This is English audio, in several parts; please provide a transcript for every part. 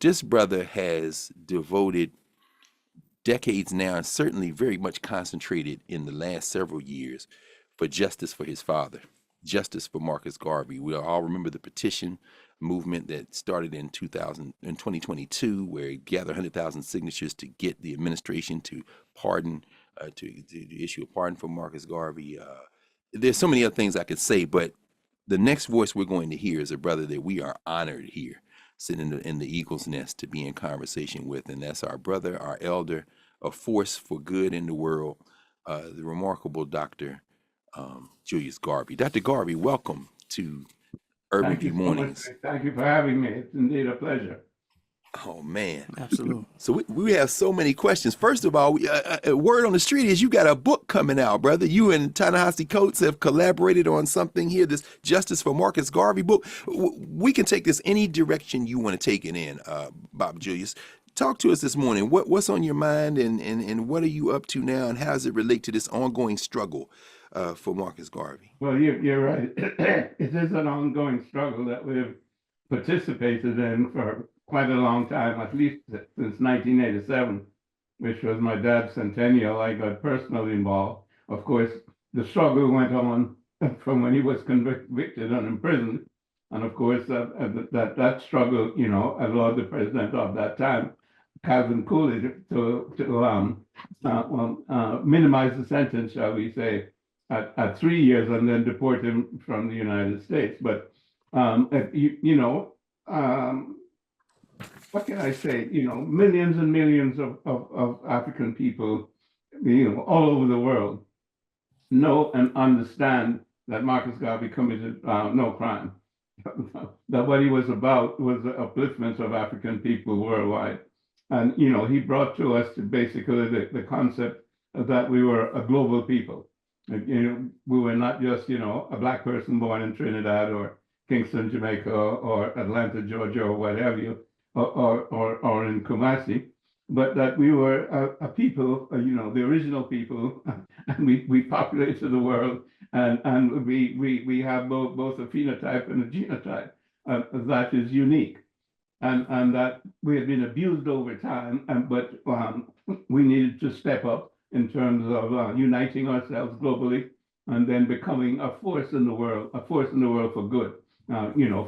This brother has devoted decades now, and certainly very much concentrated in the last several years, for justice for his father, justice for Marcus Garvey. We all remember the petition movement that started in 2022, where he gathered 100,000 signatures to get the administration to pardon, to issue a pardon for Marcus Garvey. There's so many other things I could say, but the next voice we're going to hear is a brother that we are honored here, sitting in the Eagle's Nest, to be in conversation with, and that's our brother, our elder, a force for good in the world, the remarkable Dr. Julius Garvey. Dr. Garvey, welcome to Urban Thank View you so much. Mornings. Thank you for having me. It's indeed a pleasure. Oh man, Absolutely. so we have so many questions. First of all, word on the street is you got a book coming out, brother. You and Ta-Nehisi Coates have collaborated on something here, this Justice for Marcus Garvey book. We can take this any direction you want to take it in, Bob Julius. Talk to us this morning. What's on your mind, and what are you up to now, and how does it relate to this ongoing struggle for Marcus Garvey? Well, you're right. It is an ongoing struggle that we've participated in for quite a long time, at least since 1987, which was my dad's centennial. I got personally involved. Of course, the struggle went on from when he was convicted and imprisoned. And of course, that struggle, allowed the president of that time, Calvin Coolidge, to minimize the sentence, shall we say, at 3 years, and then deport him from the United States. But what can I say? Millions and millions of African people, all over the world, know and understand that Marcus Garvey committed no crime. That what he was about was the upliftment of African people worldwide. And, he brought to us basically the concept that we were a global people. We were not just, a Black person born in Trinidad or Kingston, Jamaica, or Atlanta, Georgia, or what have you, or in Kumasi, but that we were a people, the original people, and we populated the world, and we have both a phenotype and a genotype that is unique, and that we had been abused over time, but we needed to step up in terms of uniting ourselves globally, and then becoming a force in the world for good.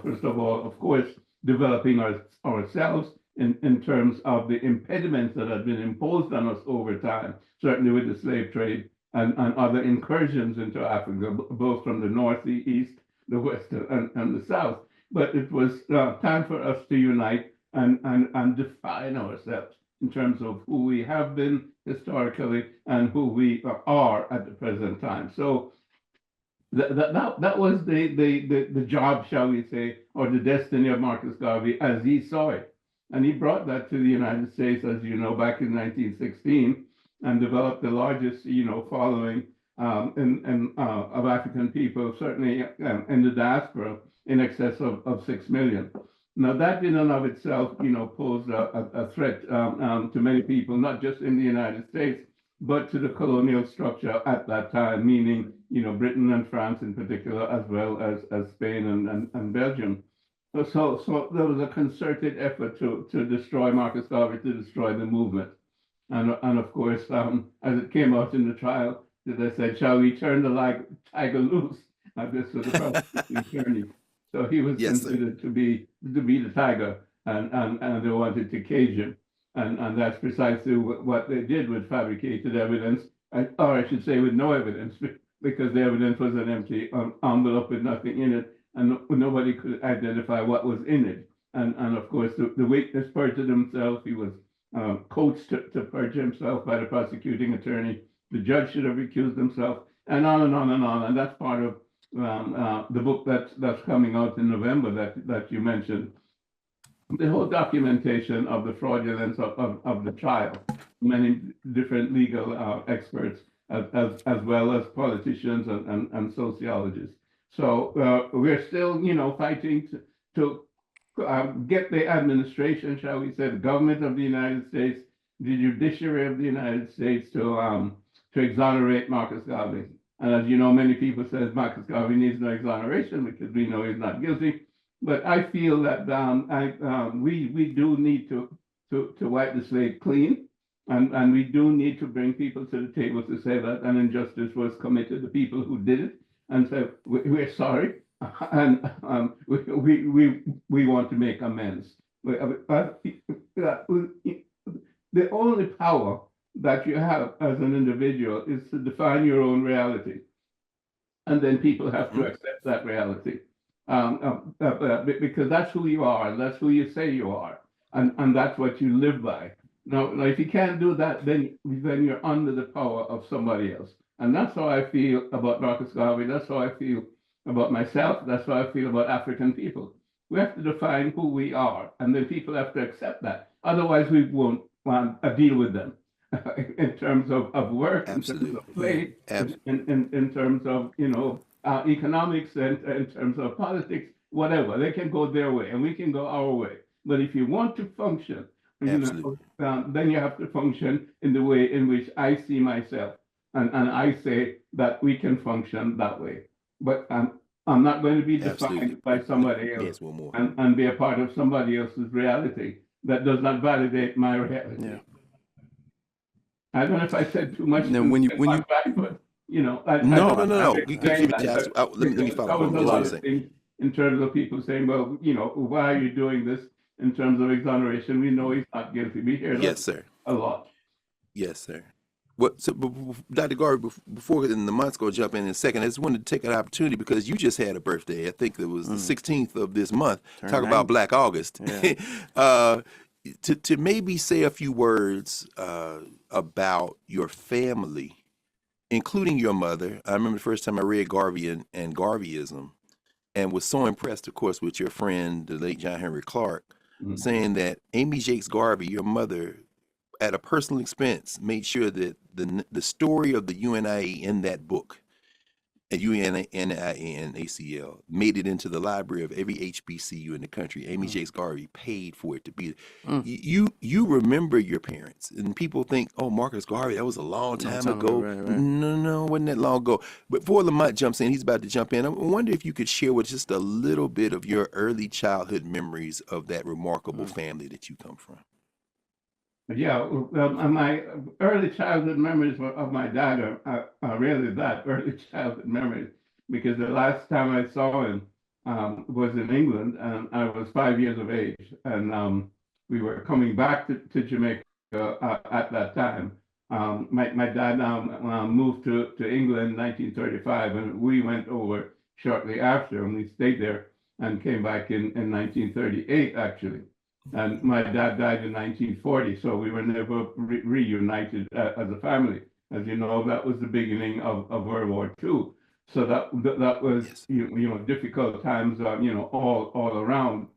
First of all, of course, developing ourselves in terms of the impediments that had been imposed on us over time, certainly with the slave trade and other incursions into Africa, both from the north, the east, the west, and the south. But it was time for us to unite and define ourselves in terms of who we have been historically and who we are at the present time. So that was the job, shall we say, or the destiny of Marcus Garvey as he saw it. And he brought that to the United States, as you know, back in 1916, and developed the largest, following of African people, certainly in the diaspora, in excess of 6 million. Now, that in and of itself, posed a threat to many people, not just in the United States, but to the colonial structure at that time, meaning, Britain and France in particular, as well as Spain and Belgium. So there was a concerted effort to destroy Marcus Garvey, to destroy the movement. And of course, as it came out in the trial, they said, "Shall we turn the tiger loose?" This was the prosecuting attorney. So he was considered to be the tiger, and they wanted to cage him. And that's precisely what they did with fabricated evidence, or I should say with no evidence, because the evidence was an empty envelope with nothing in it, and nobody could identify what was in it. And of course, the witness perjured himself. He was coached to perjure himself by the prosecuting attorney. The judge should have recused himself, and on and on and on. And that's part of the book that's coming out in November that you mentioned. The whole documentation of the fraudulence of the trial, many different legal experts, as well as politicians and sociologists. So we're still, fighting to get the administration, shall we say, the government of the United States, the judiciary of the United States to exonerate Marcus Garvey. And as you know, many people say Marcus Garvey needs no exoneration because we know he's not guilty. But I feel that we do need to wipe the slate clean, and we do need to bring people to the table to say that an injustice was committed, the people who did it, and say we're sorry, and we want to make amends. The only power that you have as an individual is to define your own reality, and then people have to accept that reality, because that's who you are, that's who you say you are, and that's what you live by. Now, if you can't do that, then you're under the power of somebody else, and that's how I feel about Marcus Garvey. That's how I feel about myself. That's how I feel about African people. We have to define who we are, and then people have to accept that. Otherwise, we won't deal with them in terms of work, in terms of play, in terms of economics, and in terms of politics, whatever. They can go their way, and we can go our way. But if you want to function, then you have to function in the way in which I see myself, and I say that we can function that way. But I'm not going to be defined by somebody else, and be a part of somebody else's reality that does not validate my reality. Yeah. I don't know if I said too much. Now, when you back, but no. Let me follow up. That was a lot of things in terms of people saying, well, why are you doing this in terms of exoneration? We know he's not guilty. We hear that yes, sir. a lot. Yes, sir. What, so, Dr. Garvey, before the months go jump in a second, I just wanted to take an opportunity because you just had a birthday. I think it was the 16th of this month. Talk about Black August. Yeah. To maybe say a few words about your family, including your mother. I remember the first time I read Garvey and Garveyism, and was so impressed, of course, with your friend, the late John Henry Clark, saying that Amy Jakes Garvey, your mother, at a personal expense, made sure that the story of the UNIA in that book, UNINACL, made it into the library of every HBCU in the country. Amy Jakes Garvey paid for it to be. You remember your parents, and people think, oh, Marcus Garvey, that was a long time ago. Right. No, it wasn't that long ago. But before Lamont jumps in, he's about to jump in. I wonder if you could share with just a little bit of your early childhood memories of that remarkable family that you come from. Yeah, my early childhood memories of my dad are really that early childhood memories, because the last time I saw him was in England, and I was 5 years of age, and we were coming back to Jamaica at that time. My dad moved to England in 1935, and we went over shortly after, and we stayed there and came back in 1938, actually. And my dad died in 1940, so we were never reunited as a family. As you know, that was the beginning of World War II. So that was difficult times, all around.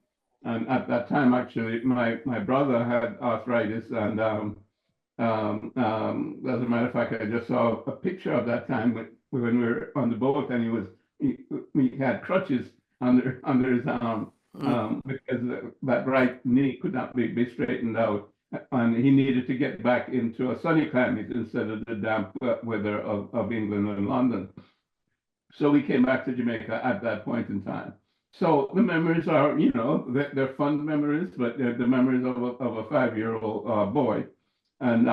And at that time, actually, my brother had arthritis, and as a matter of fact, I just saw a picture of that time when we were on the boat, and he had crutches under his arm. Because that right knee could not be straightened out, and he needed to get back into a sunny climate instead of the damp weather of England and London. So we came back to Jamaica at that point in time. So the memories are, they're fun memories, but they're the memories of a 5-year-old boy. And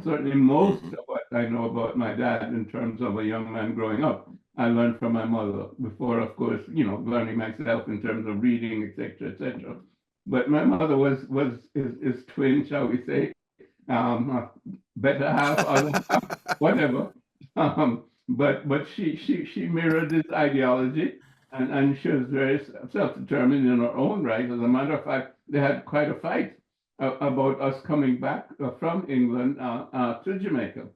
certainly most of what I know about my dad in terms of a young man growing up, I learned from my mother before, of course, learning myself in terms of reading, etc., etc. But my mother was his twin, shall we say, better half, other half, whatever. But she mirrored this ideology, and she was very self-determined in her own right. As a matter of fact, they had quite a fight about us coming back from England to Jamaica,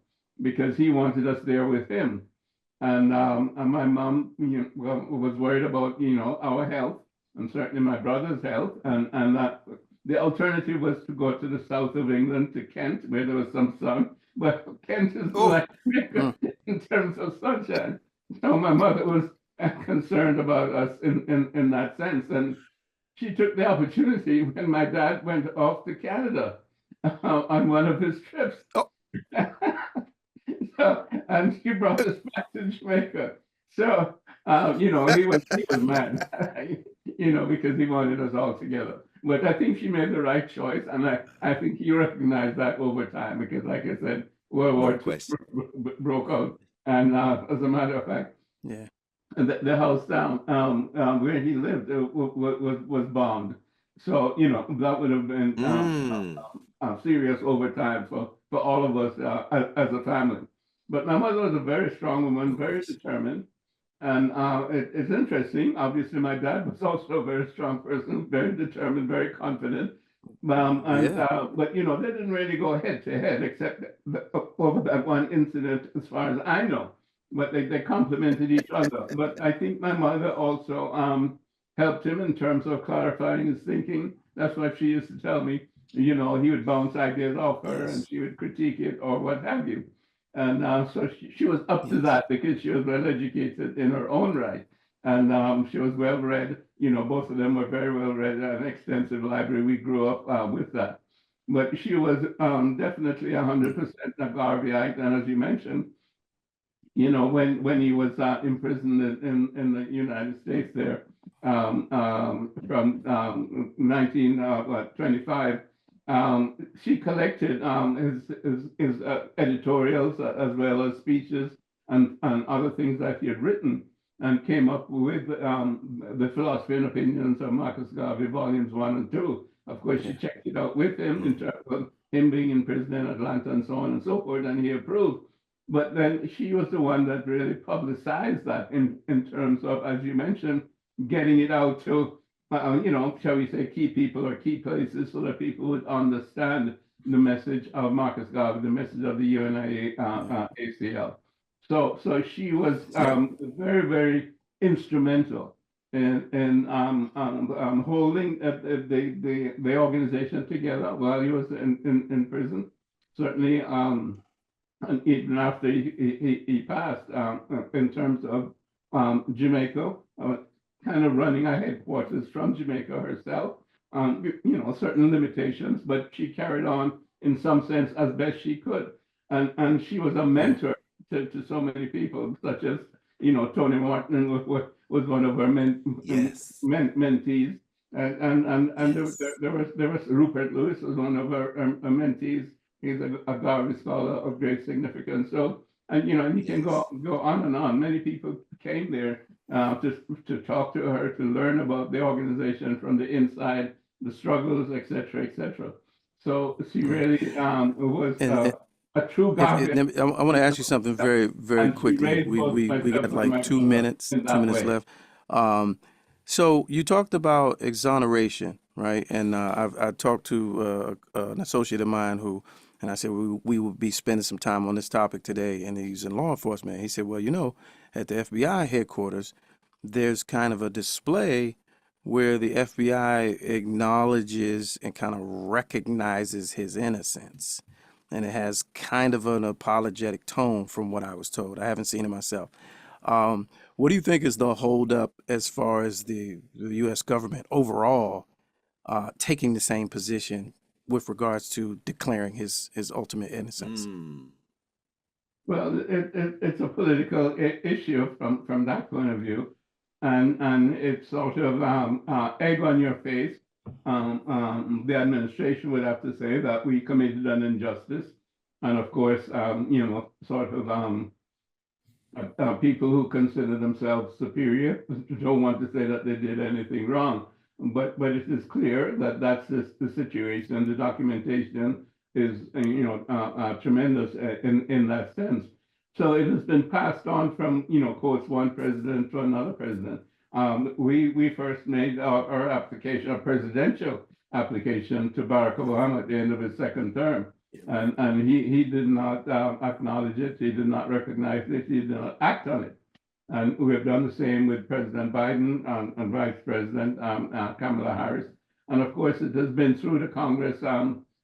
because he wanted us there with him. And my mom was worried about, our health, and certainly my brother's health. And that the alternative was to go to the south of England, to Kent, where there was some sun. But Kent is like Jamaica in terms of sunshine. So my mother was concerned about us in that sense. And she took the opportunity when my dad went off to Canada on one of his trips. And she brought us back to Jamaica. So he was mad, because he wanted us all together. But I think she made the right choice, and I think he recognized that over time because, like I said, World No War II question. broke out, and as a matter of fact, Yeah. the house down where he lived was bombed. So that would have been Mm. serious overtime for all of us as a family. But my mother was a very strong woman, No very question. determined. And it's interesting. Obviously, my dad was also a very strong person, very determined, very confident. Yeah. But they didn't really go head to head, except over that one incident, as far as I know. But they complemented each other. But I think my mother also helped him in terms of clarifying his thinking. That's what she used to tell me. He would bounce ideas off her, and Yes. she would critique it or what have you. And so she was up to Yes. that because she was well educated in her own right. And she was well read. Both of them were very well read, an extensive library. We grew up with that. But she was definitely Yeah. 100% a Garveyite. And as you mentioned, when he was imprisoned in the United States there from 1925, she collected his editorials as well as speeches and other things that he had written and came up with the Philosophy and Opinions of Marcus Garvey, volumes 1 and 2. Of course, she Yeah. checked it out with him in Mm. terms of him being in prison in Atlanta and so on and so forth, and he approved. But then she was the one that really publicized that in terms of, as you mentioned, getting it out to, shall we say, key people or key places so that people would understand the message of Marcus Garvey, the message of the UNIA, Yeah. ACL. So she was So very, very instrumental in holding the organization together while he was in prison. Certainly, and even after he passed, in terms of Jamaica, kind of running our headquarters from Jamaica herself, certain limitations, but she carried on in some sense as best she could. And she was a Yeah. mentor to so many people, such as, Tony Martin was one of her yes. mentees. And Yes. there was Rupert Lewis was one of her mentees. He's a Garvey scholar of great significance. So, and you can Yes. go on and on. Many people came there to talk to her, to learn about the organization from the inside, the struggles, etc., etc. So she Yeah. really was And a true Garvey, I want to ask you something very, very and she quickly. raised both We myself got and like my brother in two that minutes way. left. Um, so you talked about exoneration, right? And I talked to an associate of mine who, and I said we would be spending some time on this topic today, and he's in law enforcement. He said, well, at the FBI headquarters, there's kind of a display where the FBI acknowledges and kind of recognizes his innocence. And it has kind of an apologetic tone from what I was told. I haven't seen it myself. What do you think is the holdup as far as the U.S. government overall taking the same position with regards to declaring his ultimate innocence? Mm. Well, it's a political issue from that point of view, and it's sort of egg on your face. The administration would have to say that we committed an injustice, and of course, sort of people who consider themselves superior don't want to say that they did anything wrong. But it is clear that that's the situation. The documentation is tremendous in that sense. So it has been passed on from quotes one president to another president. We first made our application, our presidential application to Barack Obama at the end of his second term. And he did not acknowledge it. He did not recognize it. He did not act on it. And we have done the same with President Biden and Vice President Kamala Harris. And of course, it has been through the Congress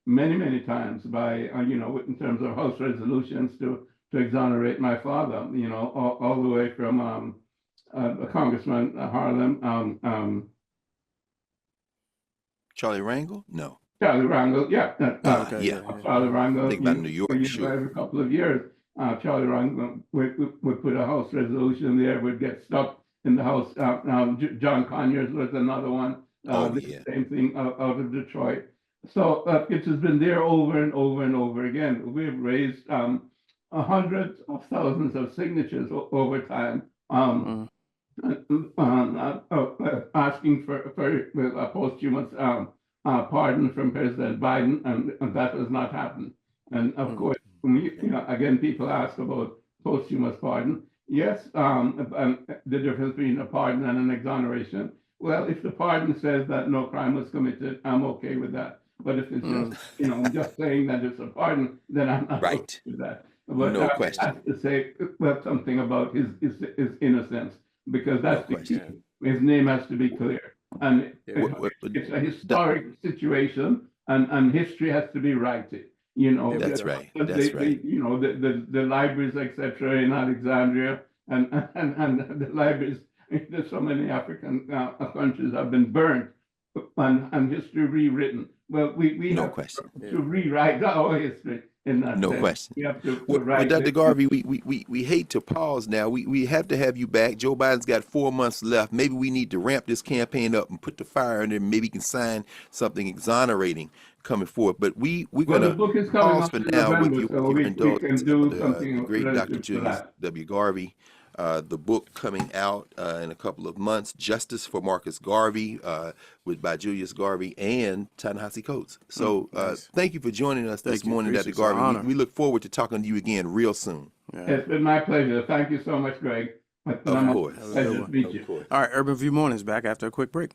many, many times by, in terms of House resolutions to exonerate my father, all the way from Congressman Harlem, Charlie Rangel? No. Charlie Rangel, yeah, Okay, Yeah. Charlie I Rangel, think about New York, sure. every couple of years, Charlie Rangel would put a House resolution there, would get stuck in the House. John Conyers was another one. Oh The yeah. same thing out of Detroit. So it has been there over and over and over again. We've raised hundreds of thousands of signatures over time. Mm, Asking for a posthumous pardon from President Biden, and that has not happened. And of mm, course, again, people ask about posthumous pardon. Yes, the difference between a pardon and an exoneration. Well, if the pardon says that no crime was committed, I'm okay with that. But if it's just, mm, just saying that it's a pardon, then I'm not okay Right. with that. But No I question. have to say, well, something about his innocence, because No that's the key. question. His name has to be clear. And yeah, it's a historic situation, and history has to be righted. That's right. That's right. The libraries, etc., in Alexandria, and the libraries, there's so many African countries have been burned, and history rewritten. Well, we No have question. yeah. to rewrite our history in that No sense. question. We have to Well, write Dr. it. Garvey, we hate to pause now. We have to have you back. Joe Biden's got 4 months left. Maybe we need to ramp this campaign up and put the fire in there. Maybe he can sign something exonerating coming forward. But we're Well, going the to book is coming pause out for in now with November, so your we indulgence. can do The something great Dr. relative to Julius that. W. Garvey. The book coming out in a couple of months, Justice for Marcus Garvey, by Julius Garvey and Ta-Nehisi Coates. So Nice. thank you for joining us this Thank you. morning, Dr. Appreciate it. It's an Garvey. honor. We look forward to talking to you again real soon. Yeah. It's been my pleasure. Thank you so much, Greg. Of course. Have a good Pleasure one. to meet Of you. course. All right, Urban View Mornings back after a quick break.